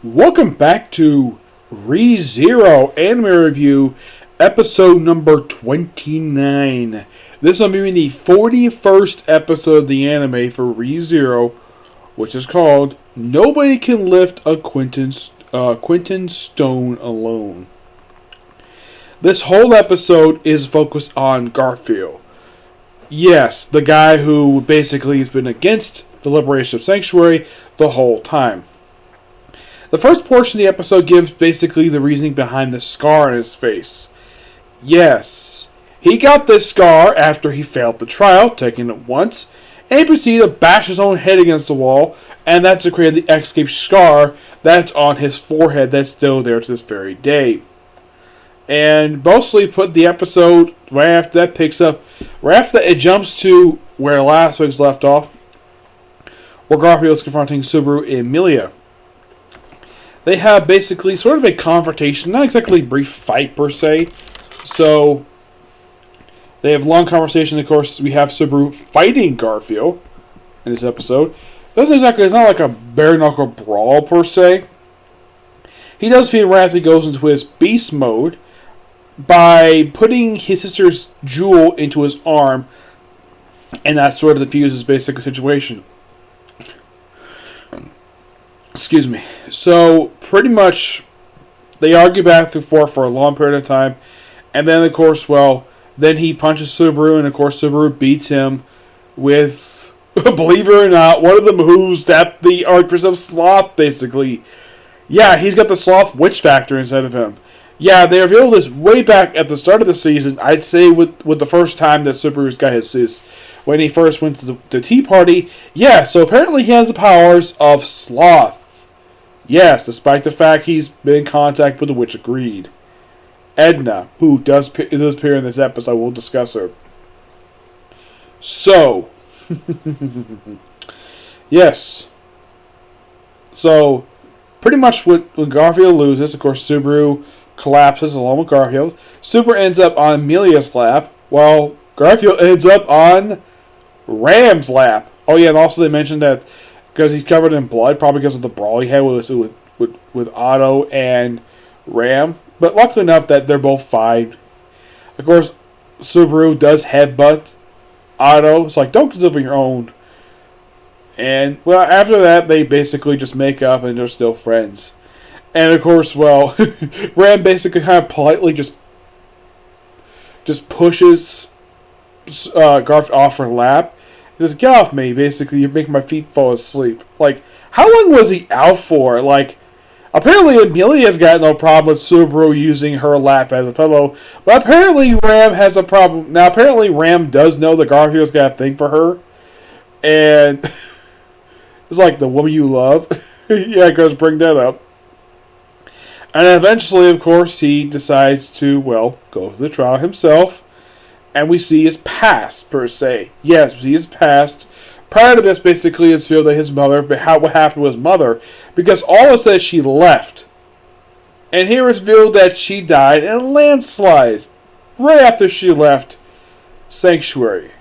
Welcome back to ReZero Anime Review, episode number 29. This will be the 41st episode of the anime for ReZero, which is called Nobody Can Lift a Quentin Stone Alone. This whole episode is focused on Garfield. Yes, the guy who basically has been against the liberation of Sanctuary the whole time. The first portion of the episode gives basically the reasoning behind the scar on his face. Yes, he got this scar after he failed the trial, taking it once, and he proceeded to bash his own head against the wall, and that's to create the escape scar that's on his forehead that's still there to this very day. And mostly put the episode right after that picks up, right after that it jumps to where last week's left off, where Garfield is confronting Subaru and Emilia. They have basically sort of a confrontation, not exactly a brief fight per se. So, they have long conversation. Of course, we have Subaru fighting Garfield in this episode. It's not like a bare knuckle brawl per se. He does feel right after he goes into his beast mode by putting his sister's jewel into his arm, and that sort of diffuses basic situation. Excuse me. So, pretty much, they argue back and forth for a long period of time. And then, of course, then he punches Subaru. And, of course, Subaru beats him with, believe it or not, one of the moves that the Archbishop of Sloth, basically. Yeah, he's got the Sloth Witch Factor instead of him. Yeah, they revealed this way back at the start of the season. I'd say with the first time that Subaru's got his when he first went to the Tea Party. Yeah, so apparently he has the powers of Sloth. Yes, despite the fact he's been in contact with the Witch of Greed. Edna, who does appear in this episode, we'll discuss her. So, yes. So, pretty much when Garfield loses, of course, Subaru collapses along with Garfield. Subaru ends up on Emilia's lap, while Garfield ends up on Ram's lap. Oh yeah, and also they mentioned that because he's covered in blood, probably because of the brawl he had with Otto and Ram. But luckily enough that they're both fine. Of course, Subaru does headbutt Otto. It's like, don't consider your own. And, well, after that, they basically just make up and they're still friends. And, of course, Ram basically kind of politely just pushes Garfield off her lap. He says, get off me, basically, you're making my feet fall asleep. Like, how long was he out for? Like, apparently Emilia's got no problem with Subaru using her lap as a pillow, but apparently Ram has a problem. Now, apparently Ram does know that Garfield's got a thing for her, and it's like, the woman you love? Yeah, goes bring that up. And eventually, of course, he decides to, go to the trial himself. And we see his past, per se. Yes, we see his past. Prior to this, basically, it's revealed that his mother, what happened with his mother, because all it says she left. And here it's revealed that she died in a landslide right after she left Sanctuary.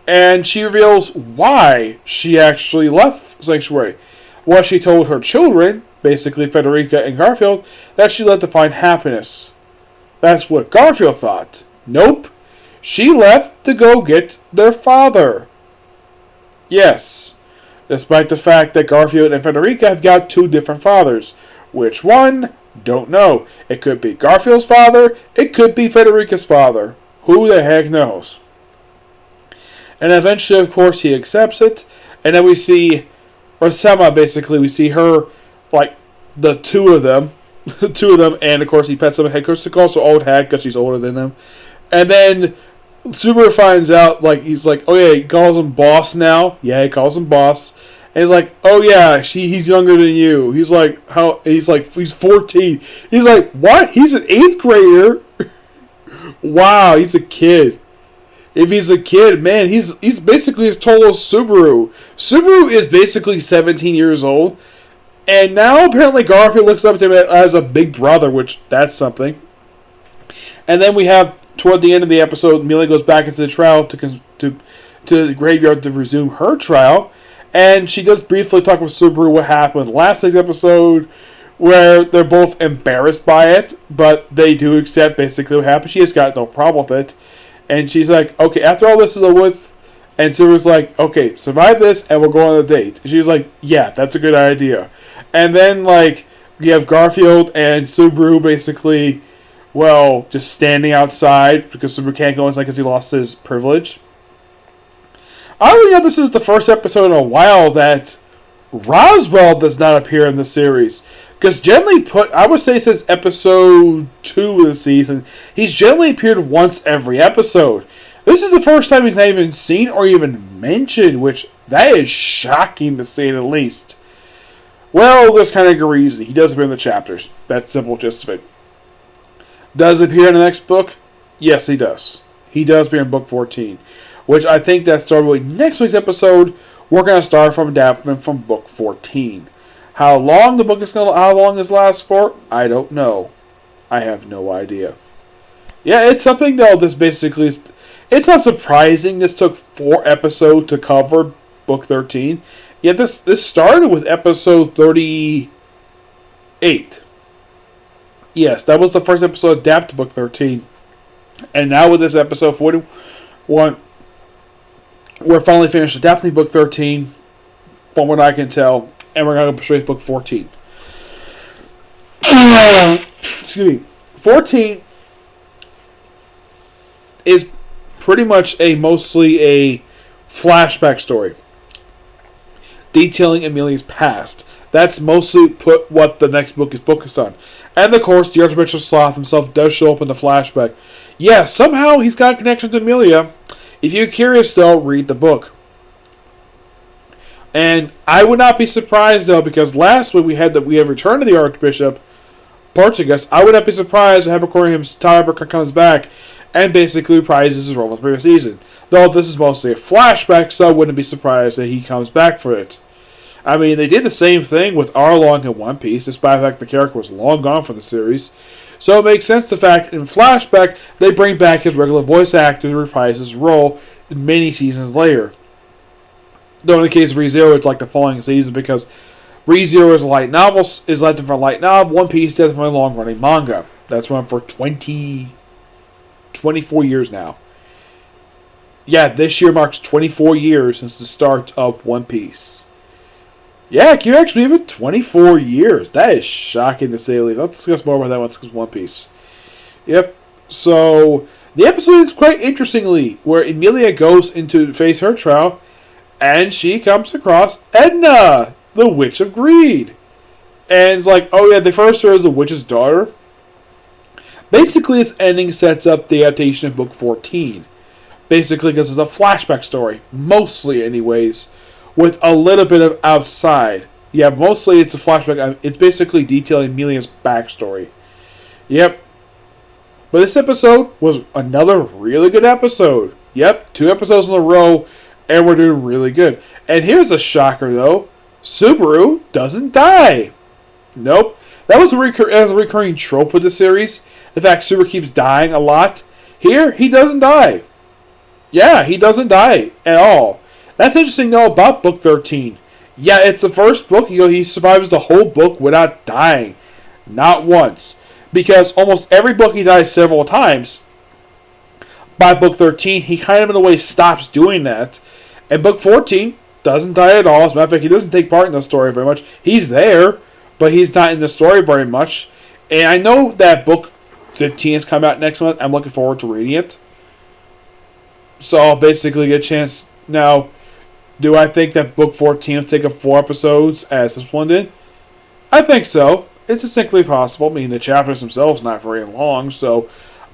And she reveals why she actually left Sanctuary. Well, she told her children, basically Federica and Garfield, that she left to find happiness. That's what Garfield thought. Nope. She left to go get their father. Yes, despite the fact that Garfield and Federica have got two different fathers. Which one? Don't know. It could be Garfield's father, it could be Federica's father. Who the heck knows? And eventually, of course, he accepts it. And then we see Rosema, basically, we see her, the two of them, and of course he pets them. Of course, also old hag because she's older than them. And then Subaru finds out, he's like, oh yeah, he calls him boss now. Yeah, he calls him boss. And he's like, oh yeah, he's younger than you. He's like, how? He's like, he's 14. He's like, what? He's an 8th grader? Wow, he's a kid. If he's a kid, man, he's basically as tall as Subaru. Subaru is basically 17 years old. And now apparently Garfield looks up to him as a big brother, which that's something. And then we have, toward the end of the episode, Emilia goes back into the trial to the graveyard to resume her trial. And she does briefly talk with Subaru what happened last week's episode, where they're both embarrassed by it, but they do accept basically what happened. She has got no problem with it. And she's like, okay, after all this is over with, and Subaru's like, okay, survive this and we'll go on a date. And she's like, yeah, that's a good idea. And then, like, you have Garfield and Subaru basically, well, just standing outside because Subaru can't go inside because he lost his privilege. I don't know, this is the first episode in a while that Roswell does not appear in the series. Because generally I would say since episode 2 of the season, he's generally appeared once every episode. This is the first time he's not even seen or even mentioned, which that is shocking to say the least. Well, there's kind of a reason. He does appear in the chapters. That's simple gist of it. Does he appear in the next book? Yes, he does. He does appear in book 14. Which I think that started with next week's episode. We're going to start from adaptation from book 14. How long this lasts for? I don't know. I have no idea. Yeah, it's something though. This basically, it's not surprising. This took 4 episodes to cover book 13. Yet this started with episode 38. Yes, that was the first episode adapted to book 13, and now with this episode 41. We're finally finished adapting book 13, from what I can tell, and we're going to go straight to book 14. Excuse me. 14 is pretty much mostly a flashback story detailing Amelia's past. That's mostly what the next book is focused on. And of course, the Archbishop Sloth himself does show up in the flashback. Yes, somehow he's got a connection to Amelia. If you're curious, though, read the book. And I would not be surprised, though, because last week we had Return of the Archbishop Portuguese. I would not be surprised if Tyler comes back and basically reprises his role in the previous season. Though this is mostly a flashback, so I wouldn't be surprised that he comes back for it. I mean, they did the same thing with Arlong in One Piece, despite the fact the character was long gone from the series. So it makes sense the fact in flashback they bring back his regular voice actor to reprise his role many seasons later. Though in the case of ReZero, it's like the following season because ReZero is a light novel, is different from a light novel. One Piece is from a long-running manga that's run for 24 years now. Yeah, this year marks 24 years since the start of One Piece. Yeah, can you actually believe it? 24 years. That is shocking to say the least. I'll discuss more about that once it's One Piece. Yep. So, the episode is quite interestingly where Emilia goes to face her trial and she comes across Edna, the Witch of Greed. And it's like, oh yeah, they first her as the witch's daughter. Basically, this ending sets up the adaptation of book 14. Basically, because it's a flashback story. Mostly, anyways. With a little bit of outside. Yeah, mostly it's a flashback. It's basically detailing Amelia's backstory. Yep. But this episode was another really good episode. Yep, 2 episodes in a row, and we're doing really good. And here's a shocker, though. Subaru doesn't die. Nope. That was a recurring trope with the series. In fact, Subaru keeps dying a lot. Here, he doesn't die. Yeah, he doesn't die at all. That's interesting, though, about book 13. Yeah, it's the first book. He survives the whole book without dying. Not once. Because almost every book he dies several times. By book 13, he kind of, in a way, stops doing that. And book 14 doesn't die at all. As a matter of fact, he doesn't take part in the story very much. He's there, but he's not in the story very much. And I know that book 15 is coming out next month. I'm looking forward to reading it. So I'll basically get a chance. Now, do I think that book 14 will take up 4 episodes as this one did? I think so. It's distinctly possible. I mean, the chapters themselves not very long, so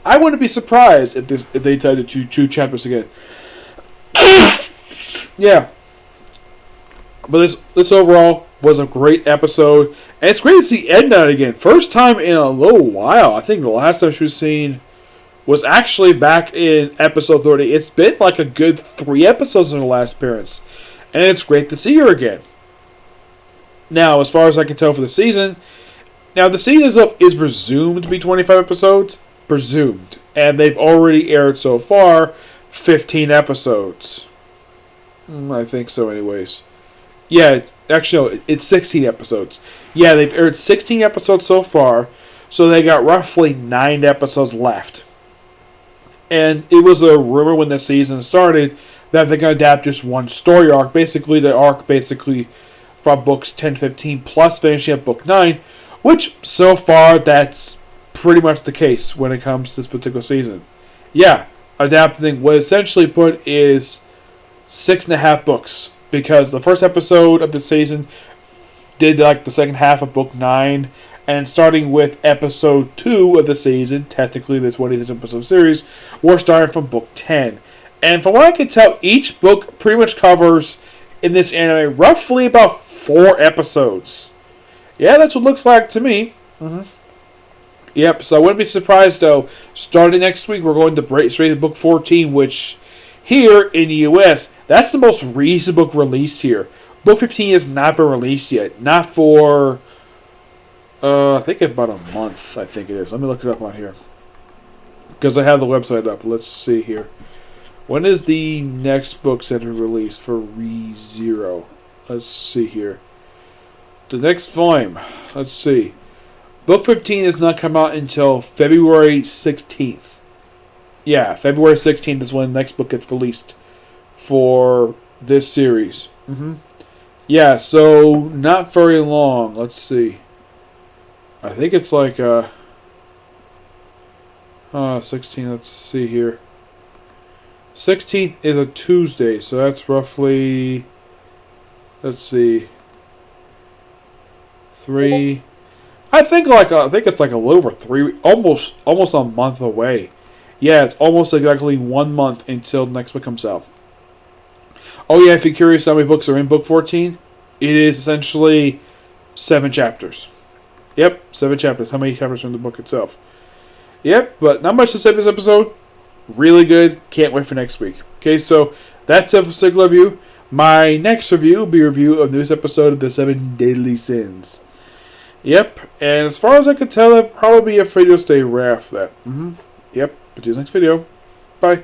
I wouldn't be surprised if they decided to do 2 chapters again. Yeah. But this overall was a great episode. And it's great to see Edna again. First time in a little while. I think the last time she was seen was actually back in episode 30. It's been like a good 3 episodes in her last appearance. And it's great to see her again. Now, as far as I can tell for the season, now the season is presumed to be 25 episodes. Presumed. And they've already aired so far 15 episodes. I think so anyways. Yeah, actually, no, it's 16 episodes. Yeah, they've aired 16 episodes so far, so they got roughly 9 episodes left. And it was a rumor when the season started that they're going to adapt just one story arc. Basically, the arc from books 10 15 plus finishing up book 9, which so far that's pretty much the case when it comes to this particular season. Yeah, adapting what essentially put is 6.5 books, because the first episode of the season did like the second half of book 9, and starting with episode 2 of the season, technically this 26 episode series, we're starting from book 10. And from what I can tell, each book pretty much covers, in this anime, roughly about 4 episodes. Yeah, that's what it looks like to me. Yep, so I wouldn't be surprised though. Starting next week, we're going to break straight to book 14, which here in the US, that's the most recent book released here. Book 15 has not been released yet. Not for, I think about a month, I think it is. Let me look it up on here, because I have the website up. Let's see here. When is the next book set to release for ReZero? Let's see here. The next volume. Let's see. Book 15 does not come out until February 16th. Yeah, February 16th is when the next book gets released for this series. Yeah, so not very long. Let's see. I think it's like 16. Let's see here. 16th is a Tuesday, so that's roughly, let's see, 3. I think it's like a little over 3, almost a month away. Yeah, it's almost exactly 1 month until the next book comes out. Oh yeah, if you're curious how many books are in book 14, it is essentially 7 chapters. Yep, 7 chapters. How many chapters are in the book itself? Yep, but not much to say this episode. Really good. Can't wait for next week. Okay, so that's it for single review. My next review will be a review of this episode of the 7 Deadly Sins. Yep, and as far as I can tell, it'll probably be a video stay wrap that. Yep, but see you next video. Bye.